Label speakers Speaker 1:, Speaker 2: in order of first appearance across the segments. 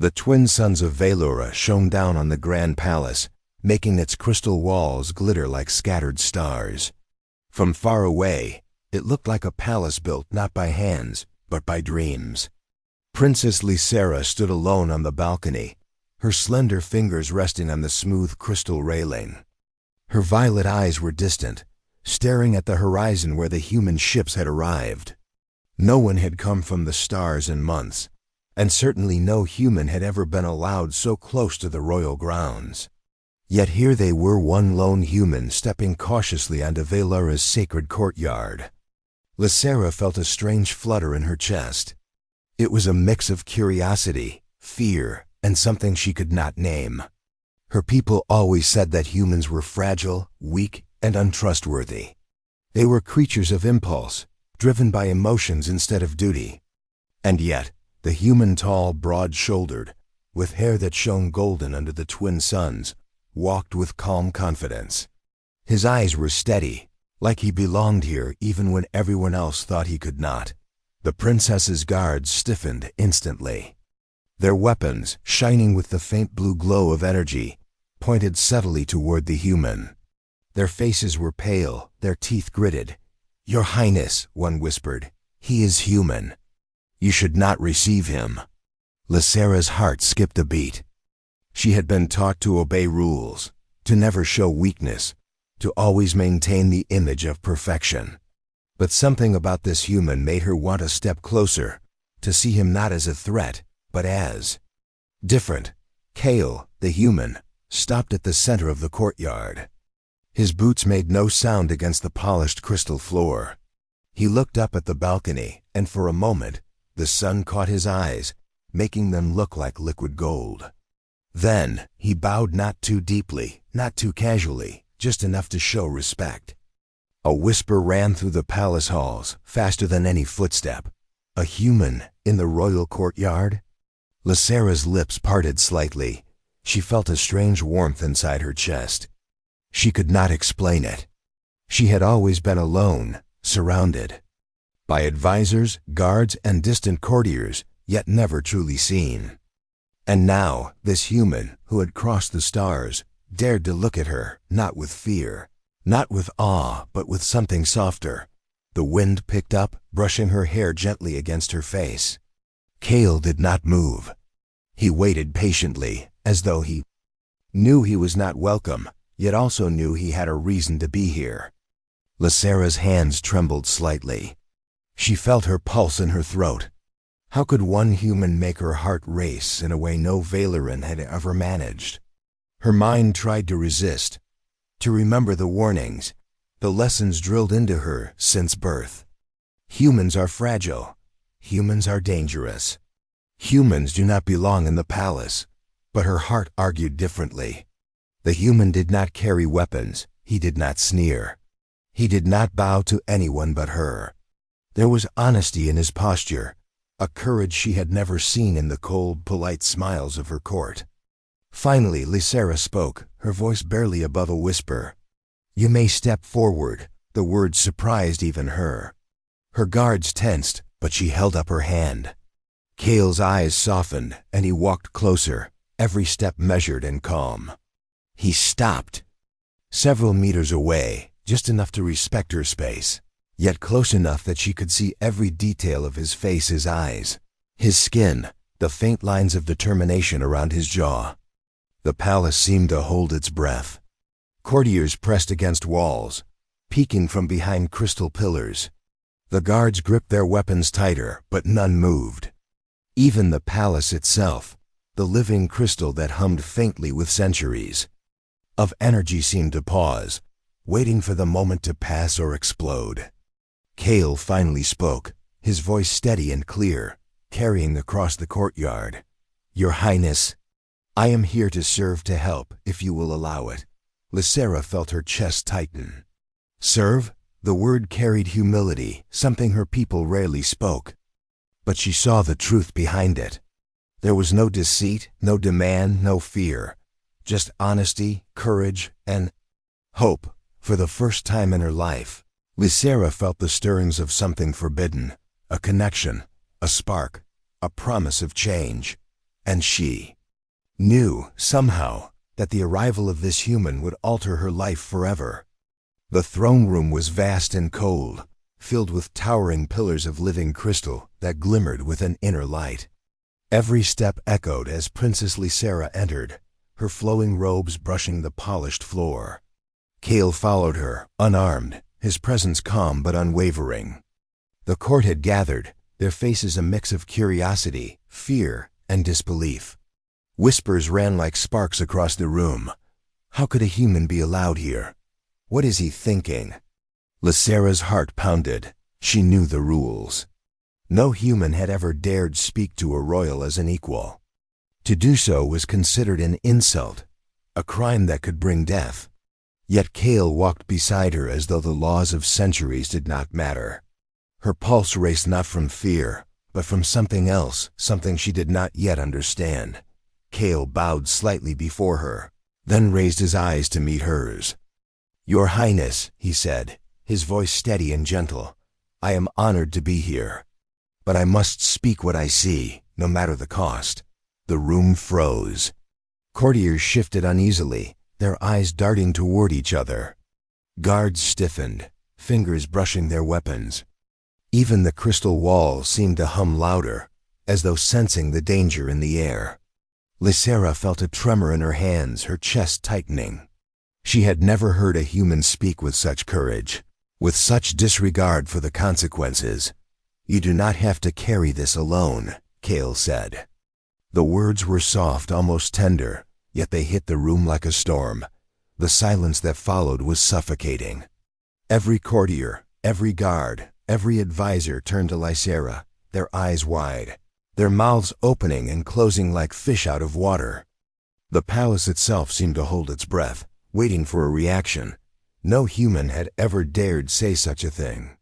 Speaker 1: The twin suns of Velura shone down on the grand palace, making its crystal walls glitter like scattered stars. From far away, it looked like a palace built not by hands, but by dreams. Princess Lysera stood alone on the balcony, her slender fingers resting on the smooth crystal railing. Her violet eyes were distant, staring at the horizon where the human ships had arrived. No one had come from the stars in months, and certainly no human had ever been allowed so close to the royal grounds. Yet here they were, one lone human stepping cautiously onto Velura's sacred courtyard. Lysera felt a strange flutter in her chest. It was a mix of curiosity, fear, and something she could not name. Her people always said that humans were fragile, weak, and untrustworthy. They were creatures of impulse, driven by emotions instead of duty. And yet, the human, tall, broad-shouldered, with hair that shone golden under the twin suns, walked with calm confidence. His eyes were steady, like he belonged here even when everyone else thought he could not. The princess's guards stiffened instantly. Their weapons, shining with the faint blue glow of energy, pointed subtly toward the human. Their faces were pale, their teeth gritted. "Your Highness," one whispered, "he is human. You should not receive him." Lysera's heart skipped a beat. She had been taught to obey rules, to never show weakness, to always maintain the image of perfection. But something about this human made her want to step closer, to see him not as a threat, but as different. Kale, the human, stopped at the center of the courtyard. His boots made no sound against the polished crystal floor. He looked up at the balcony, and for a moment, the sun caught his eyes, making them look like liquid gold. Then, he bowed not too deeply, not too casually, just enough to show respect. A whisper ran through the palace halls, faster than any footstep. A human in the royal courtyard? Lysera's lips parted slightly. She felt a strange warmth inside her chest. She could not explain it. She had always been alone, surrounded by advisors, guards, and distant courtiers, yet never truly seen. And now, this human, who had crossed the stars, dared to look at her, not with fear, not with awe, but with something softer. The wind picked up, brushing her hair gently against her face. Kale did not move. He waited patiently, as though he knew he was not welcome, yet also knew he had a reason to be here. Lysera's hands trembled slightly. She felt her pulse in her throat. How could one human make her heart race in a way no Veluran had ever managed? Her mind tried to resist, to remember the warnings, the lessons drilled into her since birth. Humans are fragile. Humans are dangerous. Humans do not belong in the palace. But her heart argued differently. The human did not carry weapons. He did not sneer. He did not bow to anyone but her. There was honesty in his posture, a courage she had never seen in the cold, polite smiles of her court. Finally, Lysera spoke, her voice barely above a whisper. "You may step forward." The words surprised even her. Her guards tensed, but she held up her hand. Kale's eyes softened, and he walked closer, every step measured and calm. He stopped, several meters away, just enough to respect her space, yet close enough that she could see every detail of his face, his eyes, his skin, the faint lines of determination around his jaw. The palace seemed to hold its breath. Courtiers pressed against walls, peeking from behind crystal pillars. The guards gripped their weapons tighter, but none moved. Even the palace itself, the living crystal that hummed faintly with centuries of energy, seemed to pause, waiting for the moment to pass or explode. Kale finally spoke, his voice steady and clear, carrying across the courtyard. "Your Highness, I am here to serve, to help, if you will allow it." Lysera felt her chest tighten. Serve? The word carried humility, something her people rarely spoke. But she saw the truth behind it. There was no deceit, no demand, no fear. Just honesty, courage, and hope. For the first time in her life, Lysera felt the stirrings of something forbidden, a connection, a spark, a promise of change. And she knew, somehow, that the arrival of this human would alter her life forever. The throne room was vast and cold, filled with towering pillars of living crystal that glimmered with an inner light. Every step echoed as Princess Lysera entered, her flowing robes brushing the polished floor. Kale followed her, unarmed, his presence calm but unwavering. The court had gathered, their faces a mix of curiosity, fear, and disbelief. Whispers ran like sparks across the room. How could a human be allowed here? What is he thinking? Lysera's heart pounded. She knew the rules. No human had ever dared speak to a royal as an equal. To do so was considered an insult, a crime that could bring death. Yet Kale walked beside her as though the laws of centuries did not matter. Her pulse raced not from fear, but from something else, something she did not yet understand. Kale bowed slightly before her, then raised his eyes to meet hers. "Your Highness," he said, his voice steady and gentle, "I am honored to be here. But I must speak what I see, no matter the cost." The room froze. Courtiers shifted uneasily, their eyes darting toward each other. Guards stiffened, fingers brushing their weapons. Even the crystal walls seemed to hum louder, as though sensing the danger in the air. Lysera felt a tremor in her hands, her chest tightening. She had never heard a human speak with such courage, with such disregard for the consequences. "You do not have to carry this alone," Kale said. The words were soft, almost tender, yet they hit the room like a storm. The silence that followed was suffocating. Every courtier, every guard, every advisor turned to Lysera, their eyes wide, their mouths opening and closing like fish out of water. The palace itself seemed to hold its breath, waiting for a reaction. No human had ever dared say such a thing.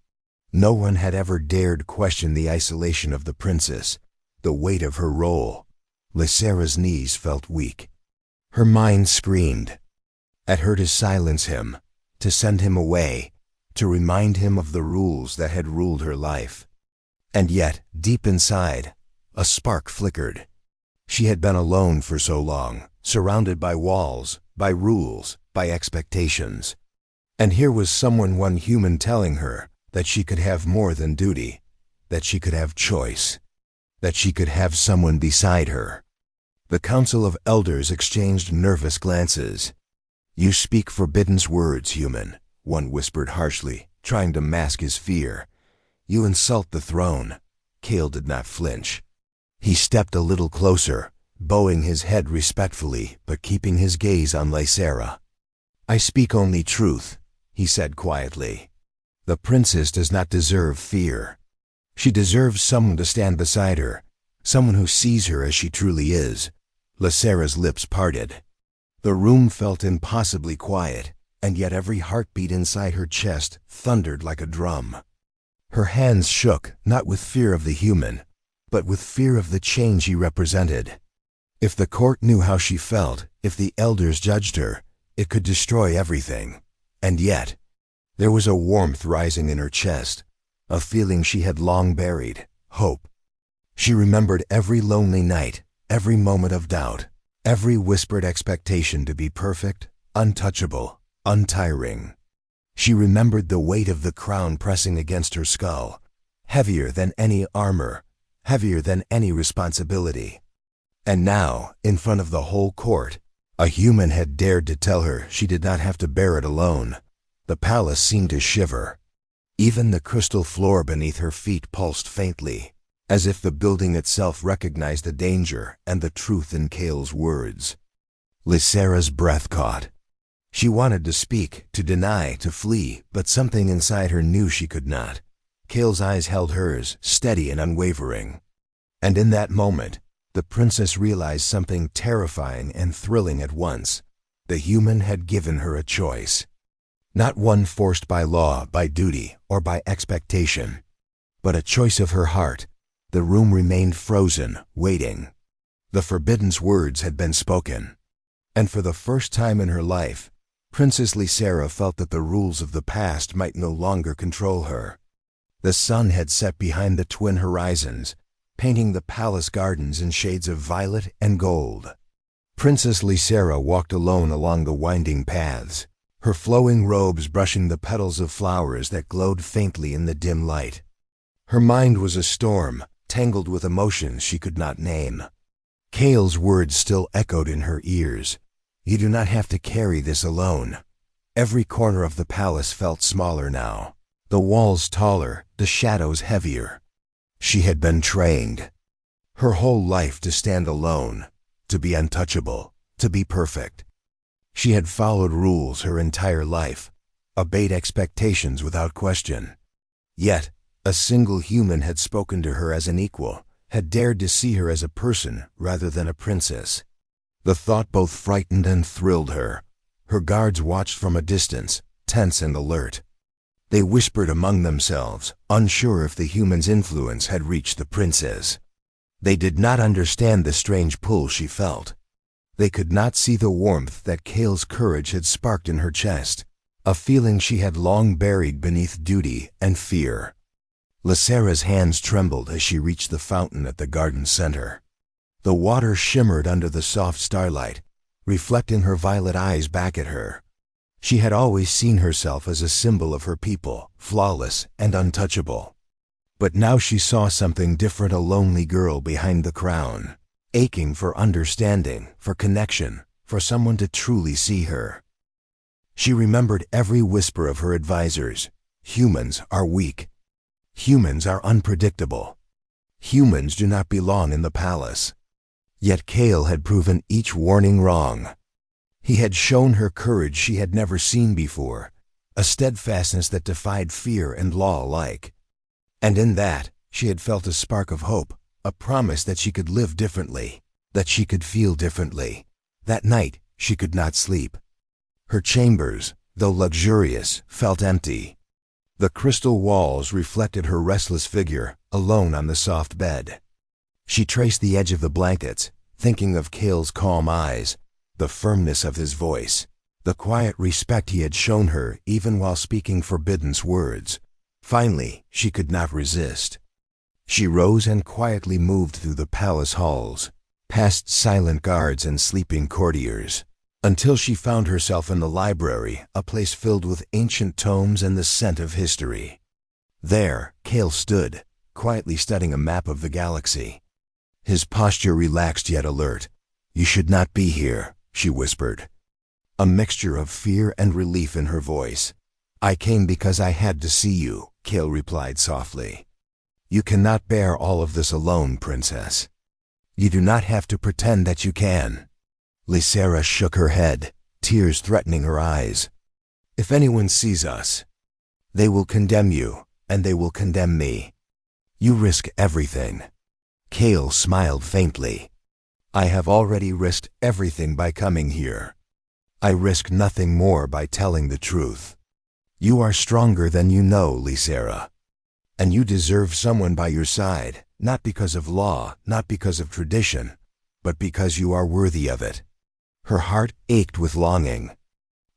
Speaker 1: No one had ever dared question the isolation of the princess, the weight of her role. Lysera's knees felt weak. Her mind screamed at her to silence him, to send him away, to remind him of the rules that had ruled her life. And yet, deep inside, a spark flickered. She had been alone for so long, surrounded by walls, by rules, by expectations. And here was one human telling her that she could have more than duty, that she could have choice, that she could have someone beside her. The council of elders exchanged nervous glances. "You speak forbidden words, human," one whispered harshly, trying to mask his fear. "You insult the throne." Kale did not flinch. He stepped a little closer, bowing his head respectfully, but keeping his gaze on Lysera. "I speak only truth," he said quietly. "The princess does not deserve fear. She deserves someone to stand beside her, someone who sees her as she truly is." Lysera's lips parted. The room felt impossibly quiet, and yet every heartbeat inside her chest thundered like a drum. Her hands shook, not with fear of the human, but with fear of the change he represented. If the court knew how she felt, if the elders judged her, it could destroy everything. And yet, there was a warmth rising in her chest, a feeling she had long buried, hope. She remembered every lonely night, every moment of doubt, every whispered expectation to be perfect, untouchable, untiring. She remembered the weight of the crown pressing against her skull, heavier than any armor, heavier than any responsibility. And now, in front of the whole court, a human had dared to tell her she did not have to bear it alone. The palace seemed to shiver. Even the crystal floor beneath her feet pulsed faintly, as if the building itself recognized the danger and the truth in Kale's words. Lysera's breath caught. She wanted to speak, to deny, to flee, but something inside her knew she could not. Kale's eyes held hers, steady and unwavering. And in that moment, the princess realized something terrifying and thrilling at once. The human had given her a choice. Not one forced by law, by duty, or by expectation, but a choice of her heart. The room remained frozen, waiting. The forbidden words had been spoken. And for the first time in her life, Princess Lysera felt that the rules of the past might no longer control her. The sun had set behind the twin horizons, painting the palace gardens in shades of violet and gold. Princess Lysera walked alone along the winding paths, her flowing robes brushing the petals of flowers that glowed faintly in the dim light. Her mind was a storm, tangled with emotions she could not name. Kale's words still echoed in her ears. "You do not have to carry this alone." Every corner of the palace felt smaller now, the walls taller, the shadows heavier. She had been trained, her whole life, to stand alone, to be untouchable, to be perfect. She had followed rules her entire life, obeyed expectations without question. Yet, a single human had spoken to her as an equal, had dared to see her as a person rather than a princess. The thought both frightened and thrilled her. Her guards watched from a distance, tense and alert. They whispered among themselves, unsure if the human's influence had reached the princess. They did not understand the strange pull she felt. They could not see the warmth that Kale's courage had sparked in her chest, a feeling she had long buried beneath duty and fear. Lysera's hands trembled as she reached the fountain at the garden center. The water shimmered under the soft starlight, reflecting her violet eyes back at her. She had always seen herself as a symbol of her people, flawless and untouchable. But now she saw something different, a lonely girl behind the crown, aching for understanding, for connection, for someone to truly see her. She remembered every whisper of her advisors. Humans are weak. Humans are unpredictable. Humans do not belong in the palace. Yet Kale had proven each warning wrong. He had shown her courage she had never seen before, a steadfastness that defied fear and law alike. And in that, she had felt a spark of hope, a promise that she could live differently, that she could feel differently. That night, she could not sleep. Her chambers, though luxurious, felt empty. The crystal walls reflected her restless figure, alone on the soft bed. She traced the edge of the blankets, thinking of Kale's calm eyes, the firmness of his voice, the quiet respect he had shown her even while speaking forbidden words. Finally, she could not resist. She rose and quietly moved through the palace halls, past silent guards and sleeping courtiers, until she found herself in the library, a place filled with ancient tomes and the scent of history. There, Kale stood, quietly studying a map of the galaxy. His posture relaxed yet alert. "You should not be here," she whispered, a mixture of fear and relief in her voice. "I came because I had to see you," Kale replied softly. "You cannot bear all of this alone, princess. You do not have to pretend that you can." Lysera shook her head, tears threatening her eyes. "If anyone sees us, they will condemn you, and they will condemn me. You risk everything." Kale smiled faintly. "I have already risked everything by coming here. I risk nothing more by telling the truth. You are stronger than you know, Lysera. And you deserve someone by your side, not because of law, not because of tradition, but because you are worthy of it." Her heart ached with longing.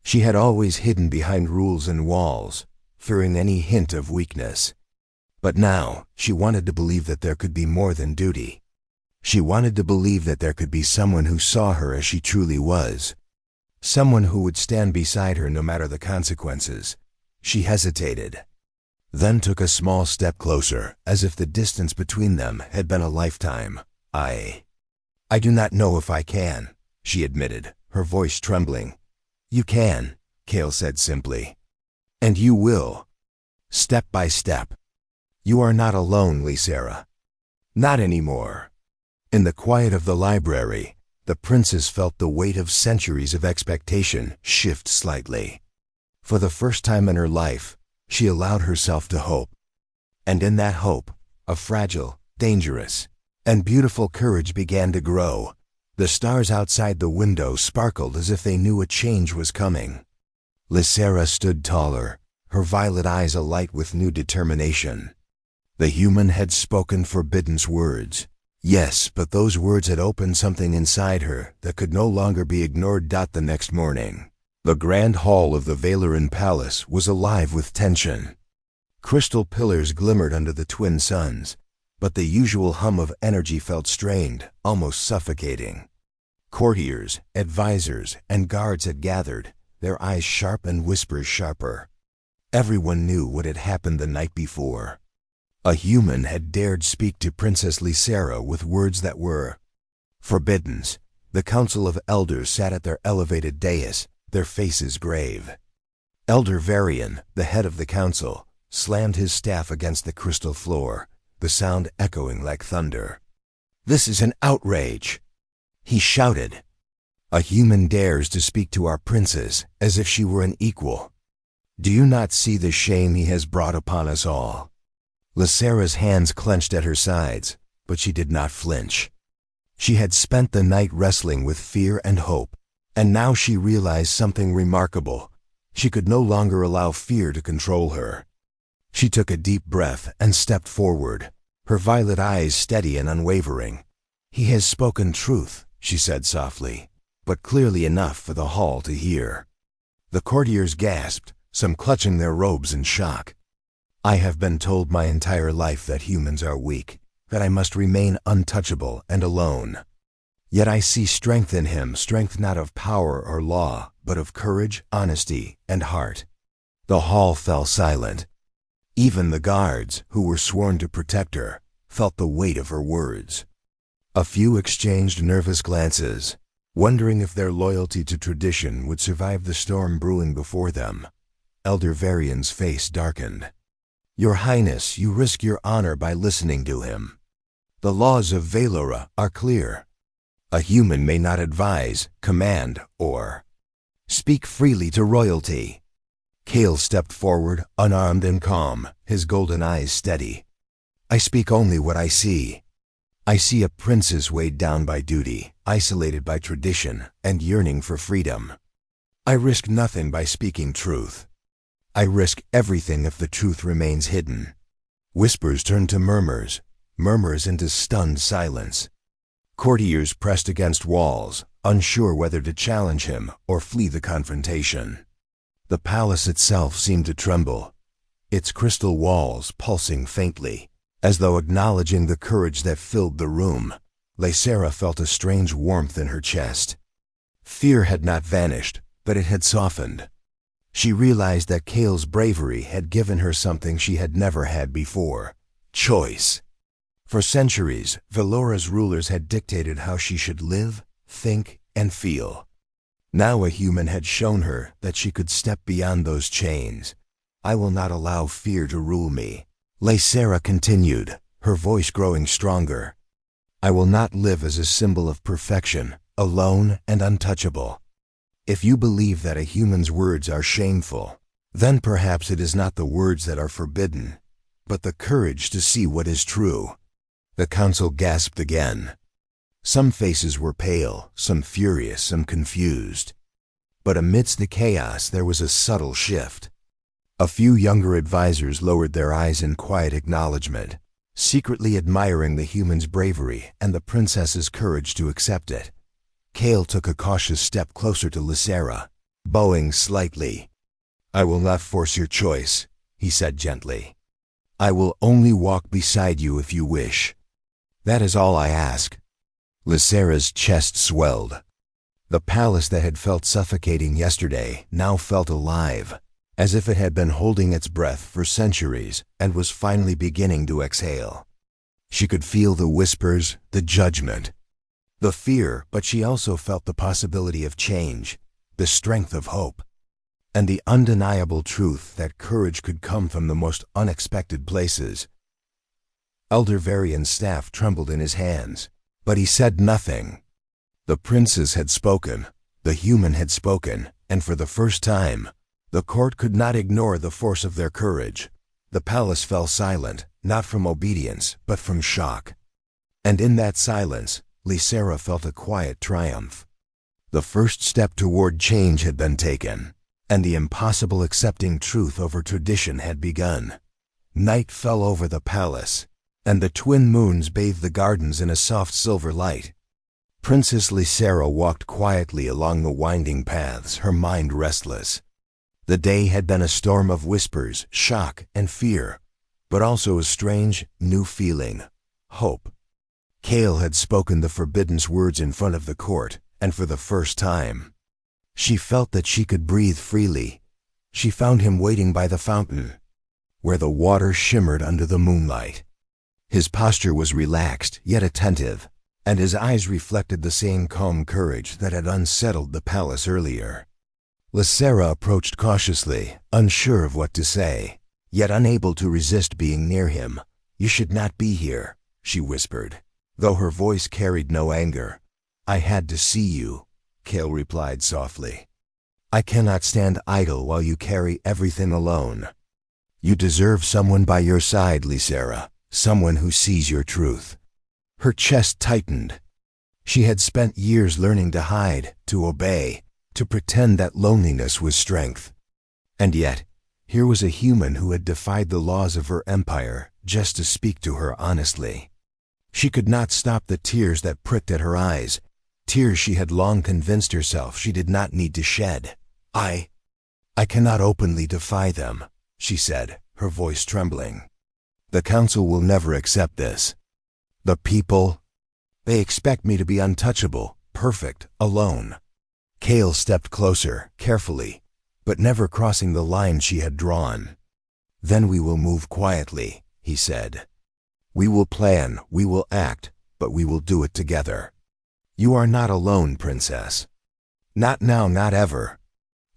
Speaker 1: She had always hidden behind rules and walls, fearing any hint of weakness. But now, she wanted to believe that there could be more than duty. She wanted to believe that there could be someone who saw her as she truly was. Someone who would stand beside her no matter the consequences. She hesitated, then took a small step closer, as if the distance between them had been a lifetime. I do not know if I can," she admitted, her voice trembling. "You can," Kale said simply. "And you will. Step by step. You are not alone, Lysera. Not anymore." In the quiet of the library, the princess felt the weight of centuries of expectation shift slightly. For the first time in her life, she allowed herself to hope. And in that hope, a fragile, dangerous, and beautiful courage began to grow. The stars outside the window sparkled as if they knew a change was coming. Lysera stood taller, her violet eyes alight with new determination. The human had spoken forbidden words. Yes, but those words had opened something inside her that could no longer be ignored. The next morning, the grand hall of the Valoran Palace was alive with tension. Crystal pillars glimmered under the twin suns, but the usual hum of energy felt strained, almost suffocating. Courtiers, advisors, and guards had gathered, their eyes sharp and whispers sharper. Everyone knew what had happened the night before. A human had dared speak to Princess Lysera with words that were forbidden. The council of elders sat at their elevated dais, their faces grave. Elder Varian, the head of the council, slammed his staff against the crystal floor, the sound echoing like thunder. "This is an outrage!" he shouted. "A human dares to speak to our princess as if she were an equal. Do you not see the shame he has brought upon us all?" Lysera's hands clenched at her sides, but she did not flinch. She had spent the night wrestling with fear and hope, and now she realized something remarkable. She could no longer allow fear to control her. She took a deep breath and stepped forward, her violet eyes steady and unwavering. "He has spoken truth," she said softly, but clearly enough for the hall to hear. The courtiers gasped, some clutching their robes in shock. "I have been told my entire life that humans are weak, that I must remain untouchable and alone. Yet I see strength in him, strength not of power or law, but of courage, honesty, and heart." The hall fell silent. Even the guards, who were sworn to protect her, felt the weight of her words. A few exchanged nervous glances, wondering if their loyalty to tradition would survive the storm brewing before them. Elder Varian's face darkened. "Your Highness, you risk your honor by listening to him. The laws of Velora are clear. A human may not advise, command, or speak freely to royalty." Kale stepped forward, unarmed and calm, his golden eyes steady. "I speak only what I see. I see a princess weighed down by duty, isolated by tradition, and yearning for freedom. I risk nothing by speaking truth. I risk everything if the truth remains hidden." Whispers turned to murmurs, murmurs into stunned silence. Courtiers pressed against walls, unsure whether to challenge him or flee the confrontation. The palace itself seemed to tremble, its crystal walls pulsing faintly, as though acknowledging the courage that filled the room. Lysera felt a strange warmth in her chest. Fear had not vanished, but it had softened. She realized that Kale's bravery had given her something she had never had before: choice. For centuries, Velora's rulers had dictated how she should live, think, and feel. Now a human had shown her that she could step beyond those chains. "I will not allow fear to rule me," Lysera continued, her voice growing stronger. "I will not live as a symbol of perfection, alone and untouchable. If you believe that a human's words are shameful, then perhaps it is not the words that are forbidden, but the courage to see what is true." The council gasped again. Some faces were pale, some furious, some confused. But amidst the chaos there was a subtle shift. A few younger advisors lowered their eyes in quiet acknowledgement, secretly admiring the human's bravery and the princess's courage to accept it. Kale took a cautious step closer to Lysera, bowing slightly. "I will not force your choice," he said gently. "I will only walk beside you if you wish. That is all I ask." Lysera's chest swelled. The palace that had felt suffocating yesterday now felt alive, as if it had been holding its breath for centuries and was finally beginning to exhale. She could feel the whispers, the judgment, the fear, but she also felt the possibility of change, the strength of hope, and the undeniable truth that courage could come from the most unexpected places. Elder Varian's staff trembled in his hands, but he said nothing. The princess had spoken, the human had spoken, and for the first time, the court could not ignore the force of their courage. The palace fell silent, not from obedience, but from shock. And in that silence, Lysera felt a quiet triumph. The first step toward change had been taken, and the impossible accepting truth over tradition had begun. Night fell over the palace, and the twin moons bathed the gardens in a soft silver light. Princess Lysera walked quietly along the winding paths, her mind restless. The day had been a storm of whispers, shock, and fear, but also a strange, new feeling, hope. Kale had spoken the forbidden words in front of the court, and for the first time, she felt that she could breathe freely. She found him waiting by the fountain, where the water shimmered under the moonlight. His posture was relaxed, yet attentive, and his eyes reflected the same calm courage that had unsettled the palace earlier. Lysera approached cautiously, unsure of what to say, yet unable to resist being near him. "You should not be here," she whispered, though her voice carried no anger. "I had to see you," Kale replied softly. "I cannot stand idle while you carry everything alone. You deserve someone by your side, Lysera, someone who sees your truth." Her chest tightened. She had spent years learning to hide, to obey, to pretend that loneliness was strength. And yet, here was a human who had defied the laws of her empire just to speak to her honestly. She could not stop the tears that pricked at her eyes, tears she had long convinced herself she did not need to shed. I cannot openly defy them," she said, her voice trembling. "The council will never accept this. The people, they expect me to be untouchable, perfect, alone." Kale stepped closer, carefully, but never crossing the line she had drawn. "Then we will move quietly," he said. "We will plan, we will act, but we will do it together. You are not alone, princess. Not now, not ever."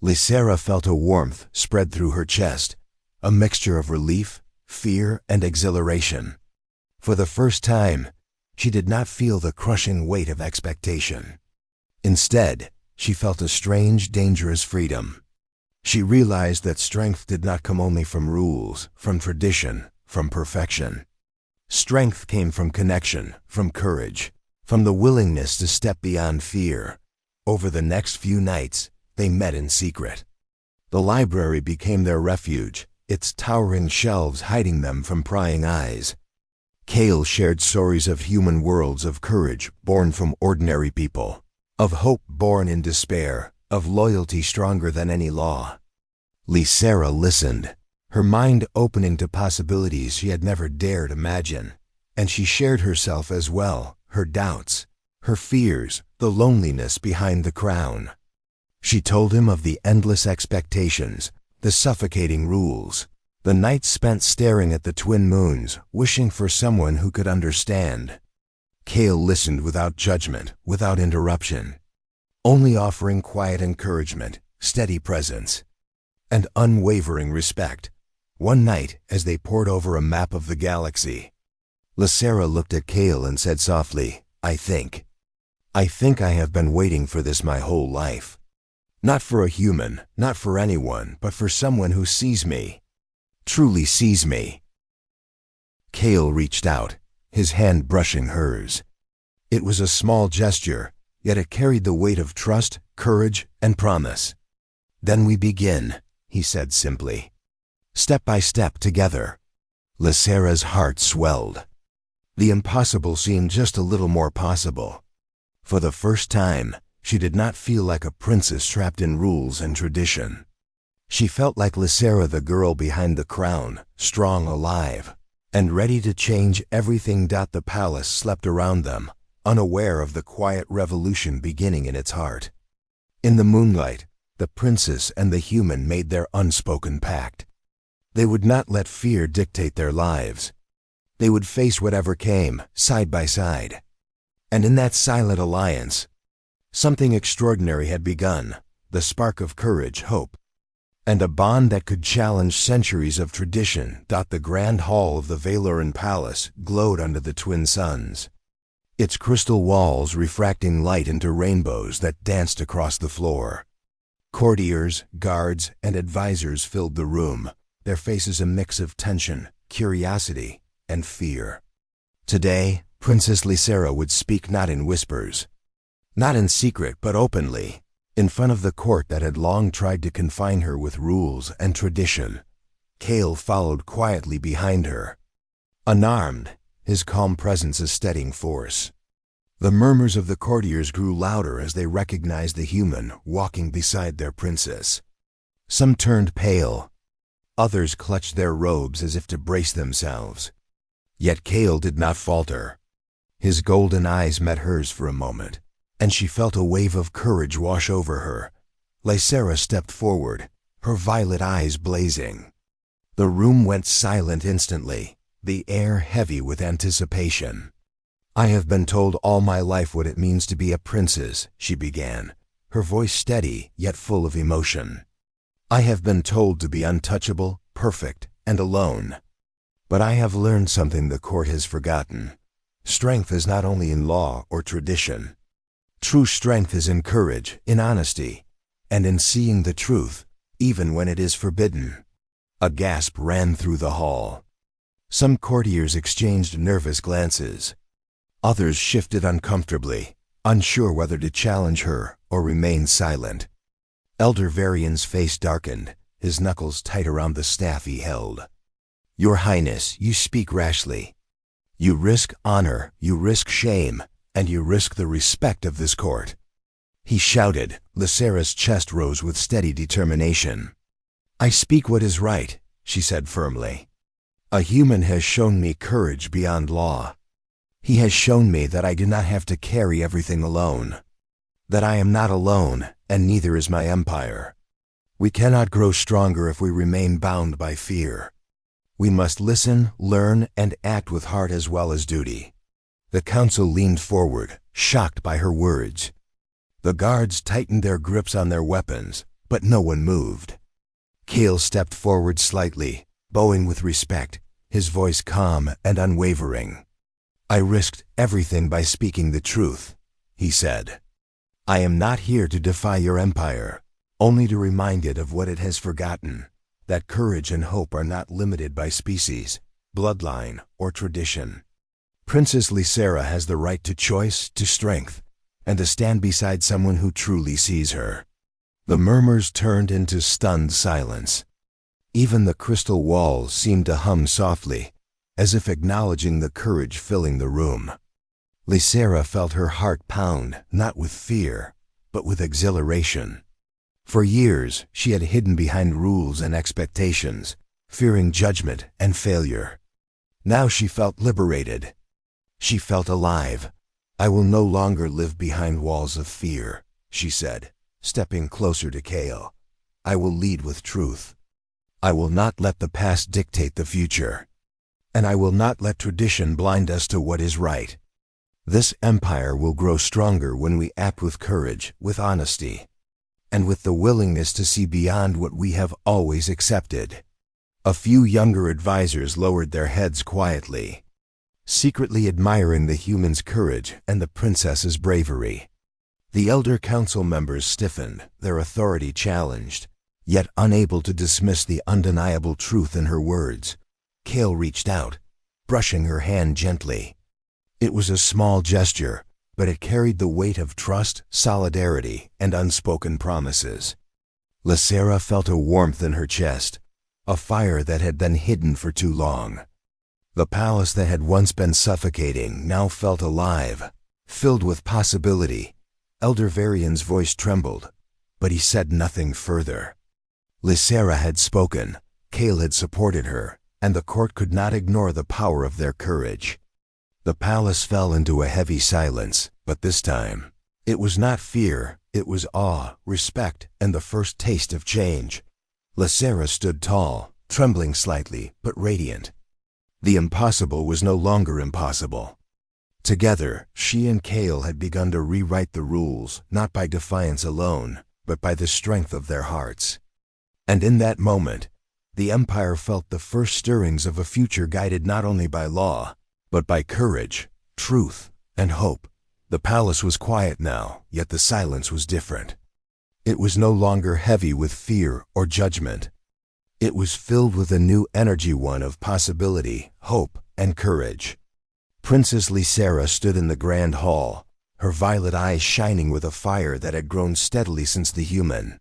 Speaker 1: Lysera felt a warmth spread through her chest, a mixture of relief, fear, and exhilaration. For the first time, she did not feel the crushing weight of expectation. Instead, she felt a strange, dangerous freedom. She realized that strength did not come only from rules, from tradition, from perfection. Strength came from connection, from courage, from the willingness to step beyond fear. Over the next few nights, they met in secret. The library became their refuge, its towering shelves hiding them from prying eyes. Kale shared stories of human worlds, of courage born from ordinary people, of hope born in despair, of loyalty stronger than any law. Lysera listened, her mind opening to possibilities she had never dared imagine, and she shared herself as well, her doubts, her fears, the loneliness behind the crown. She told him of the endless expectations, the suffocating rules, the nights spent staring at the twin moons, wishing for someone who could understand. Kale listened without judgment, without interruption, only offering quiet encouragement, steady presence, and unwavering respect. One night, as they pored over a map of the galaxy, Lysera looked at Kale and said softly, I think I have been waiting for this my whole life. Not for a human, not for anyone, but for someone who sees me, truly sees me." Kale reached out, his hand brushing hers. It was a small gesture, yet it carried the weight of trust, courage, and promise. "Then we begin," he said simply. "Step by step together." Lysera's heart swelled. The impossible seemed just a little more possible. For the first time, she did not feel like a princess trapped in rules and tradition. She felt like Lysera, the girl behind the crown, strong, alive, and ready to change everything. The palace slept around them, unaware of the quiet revolution beginning in its heart. In the moonlight, the princess and the human made their unspoken pact. They would not let fear dictate their lives. They would face whatever came, side by side. And in that silent alliance, something extraordinary had begun, the spark of courage, hope, and a bond that could challenge centuries of tradition. The grand hall of the Valoran palace glowed under the twin suns, its crystal walls refracting light into rainbows that danced across the floor. Courtiers, guards, and advisors filled the room, their faces a mix of tension, curiosity, and fear. Today, Princess Lysera would speak not in whispers, not in secret but openly, in front of the court that had long tried to confine her with rules and tradition. Kale followed quietly behind her, unarmed, his calm presence a steadying force. The murmurs of the courtiers grew louder as they recognized the human walking beside their princess. Some turned pale, others clutched their robes as if to brace themselves. Yet Kale did not falter. His golden eyes met hers for a moment, and she felt a wave of courage wash over her. Lysera stepped forward, her violet eyes blazing. The room went silent instantly, the air heavy with anticipation. "I have been told all my life what it means to be a princess," she began, her voice steady yet full of emotion. "I have been told to be untouchable, perfect, and alone. But I have learned something the court has forgotten. Strength is not only in law or tradition. True strength is in courage, in honesty, and in seeing the truth, even when it is forbidden." A gasp ran through the hall. Some courtiers exchanged nervous glances. Others shifted uncomfortably, unsure whether to challenge her or remain silent. Elder Varian's face darkened, his knuckles tight around the staff he held. "Your Highness, you speak rashly. You risk honor, you risk shame, and you risk the respect of this court." He shouted. Lysera's chest rose with steady determination. "I speak what is right," she said firmly. "A human has shown me courage beyond law. He has shown me that I do not have to carry everything alone. That I am not alone, and neither is my empire. We cannot grow stronger if we remain bound by fear. We must listen, learn, and act with heart as well as duty." The council leaned forward, shocked by her words. The guards tightened their grips on their weapons, but no one moved. Kale stepped forward slightly, bowing with respect, his voice calm and unwavering. "I risked everything by speaking the truth," he said. "I am not here to defy your empire, only to remind it of what it has forgotten, that courage and hope are not limited by species, bloodline, or tradition. Princess Lysera has the right to choice, to strength, and to stand beside someone who truly sees her." The murmurs turned into stunned silence. Even the crystal walls seemed to hum softly, as if acknowledging the courage filling the room. Lysera felt her heart pound, not with fear, but with exhilaration. For years, she had hidden behind rules and expectations, fearing judgment and failure. Now she felt liberated. She felt alive. "I will no longer live behind walls of fear," she said, stepping closer to Kale. "I will lead with truth. I will not let the past dictate the future. And I will not let tradition blind us to what is right. This empire will grow stronger when we act with courage, with honesty, and with the willingness to see beyond what we have always accepted." A few younger advisors lowered their heads quietly, secretly admiring the human's courage and the princess's bravery. The elder council members stiffened, their authority challenged, yet unable to dismiss the undeniable truth in her words. Kale reached out, brushing her hand gently. It was a small gesture, but it carried the weight of trust, solidarity, and unspoken promises. Lysera felt a warmth in her chest, a fire that had been hidden for too long. The palace that had once been suffocating now felt alive, filled with possibility. Elder Varian's voice trembled, but he said nothing further. Lysera had spoken, Kale had supported her, and the court could not ignore the power of their courage. The palace fell into a heavy silence, but this time, it was not fear, it was awe, respect, and the first taste of change. Lysera stood tall, trembling slightly, but radiant. The impossible was no longer impossible. Together, she and Kale had begun to rewrite the rules, not by defiance alone, but by the strength of their hearts. And in that moment, the empire felt the first stirrings of a future guided not only by law, but by courage, truth, and hope. The palace was quiet now, yet the silence was different. It was no longer heavy with fear or judgment. It was filled with a new energy, one of possibility, hope, and courage. Princess Lysera stood in the grand hall, her violet eyes shining with a fire that had grown steadily since the human.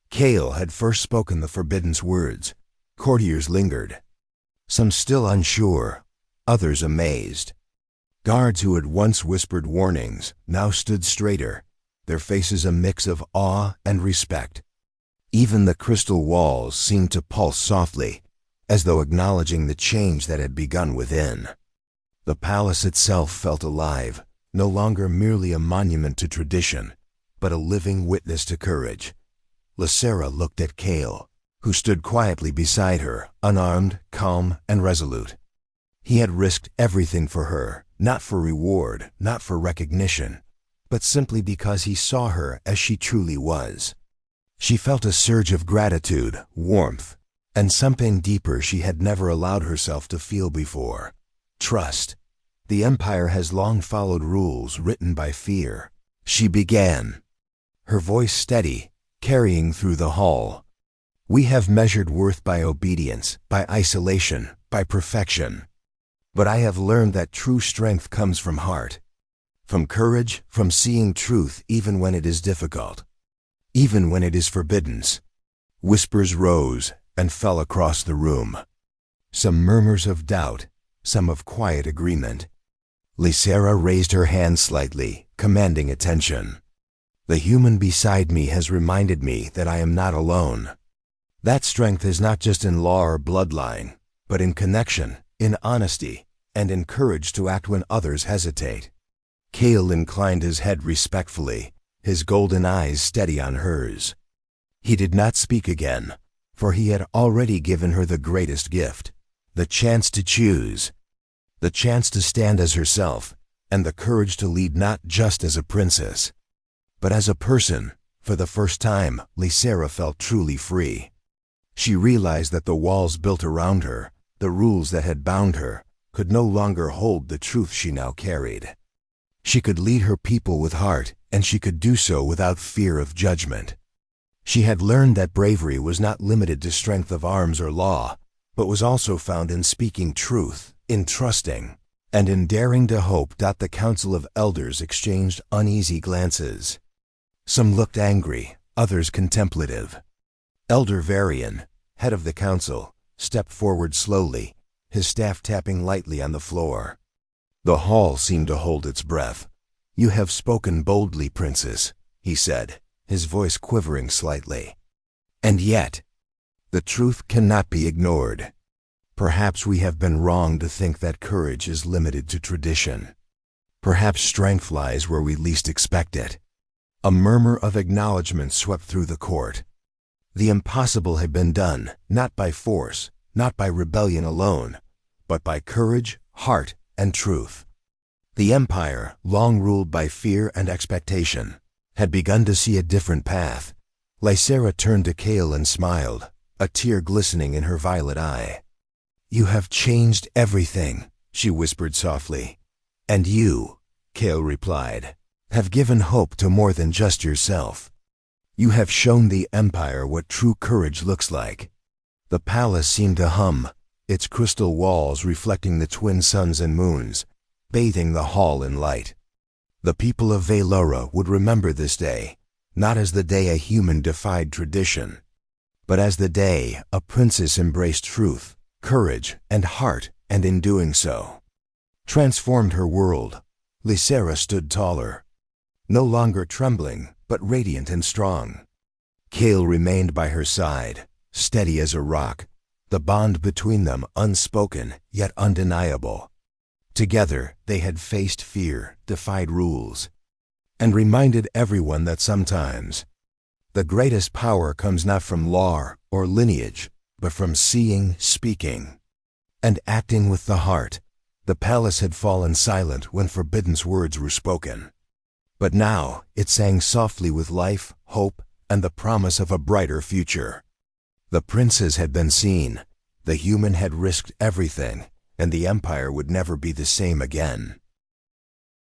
Speaker 1: Kale had first spoken the forbidden words. Courtiers lingered, some still unsure, others amazed. Guards who had once whispered warnings now stood straighter, their faces a mix of awe and respect. Even the crystal walls seemed to pulse softly, as though acknowledging the change that had begun within. The palace itself felt alive, no longer merely a monument to tradition, but a living witness to courage. Lysera looked at Kale, who stood quietly beside her, unarmed, calm, and resolute. He had risked everything for her, not for reward, not for recognition, but simply because he saw her as she truly was. She felt a surge of gratitude, warmth, and something deeper she had never allowed herself to feel before: trust. The Empire has long followed rules written by fear. She began, her voice steady, carrying through the hall. We have measured worth by obedience, by isolation, by perfection. But I have learned that true strength comes from heart, from courage, from seeing truth even when it is difficult, even when it is forbidden. Whispers rose and fell across the room. Some murmurs of doubt, some of quiet agreement. Lysera raised her hand slightly, commanding attention. The human beside me has reminded me that I am not alone. That strength is not just in law or bloodline, but in connection, in honesty, and in courage to act when others hesitate. Kale inclined his head respectfully, his golden eyes steady on hers. He did not speak again, for he had already given her the greatest gift, the chance to choose, the chance to stand as herself, and the courage to lead not just as a princess, but as a person. For the first time, Lysera felt truly free. She realized that the walls built around her, the rules that had bound her, could no longer hold the truth she now carried. She could lead her people with heart, and she could do so without fear of judgment. She had learned that bravery was not limited to strength of arms or law, but was also found in speaking truth, in trusting, and in daring to hope. The Council of Elders exchanged uneasy glances. Some looked angry, others contemplative. Elder Varian, head of the council, stepped forward slowly, his staff tapping lightly on the floor. The hall seemed to hold its breath. You have spoken boldly, Princess, he said, his voice quivering slightly. And yet, the truth cannot be ignored. Perhaps we have been wrong to think that courage is limited to tradition. Perhaps strength lies where we least expect it. A murmur of acknowledgement swept through the court. The impossible had been done, not by force, not by rebellion alone, but by courage, heart, and truth. The Empire, long ruled by fear and expectation, had begun to see a different path. Lysera turned to Kale and smiled, a tear glistening in her violet eye. You have changed everything, she whispered softly. And you, Kale replied, have given hope to more than just yourself. You have shown the Empire what true courage looks like. The palace seemed to hum, its crystal walls reflecting the twin suns and moons, bathing the hall in light. The people of Velora would remember this day, not as the day a human defied tradition, but as the day a princess embraced truth, courage, and heart, and in doing so, transformed her world. Lysera stood taller, no longer trembling, but radiant and strong. Kale remained by her side, steady as a rock, the bond between them unspoken yet undeniable. Together they had faced fear, defied rules, and reminded everyone that sometimes the greatest power comes not from law or lineage, but from seeing, speaking, and acting with the heart. The palace had fallen silent when forbidden words were spoken. But now it sang softly with life, hope, and the promise of a brighter future. The princes had been seen, the human had risked everything, and the Empire would never be the same again.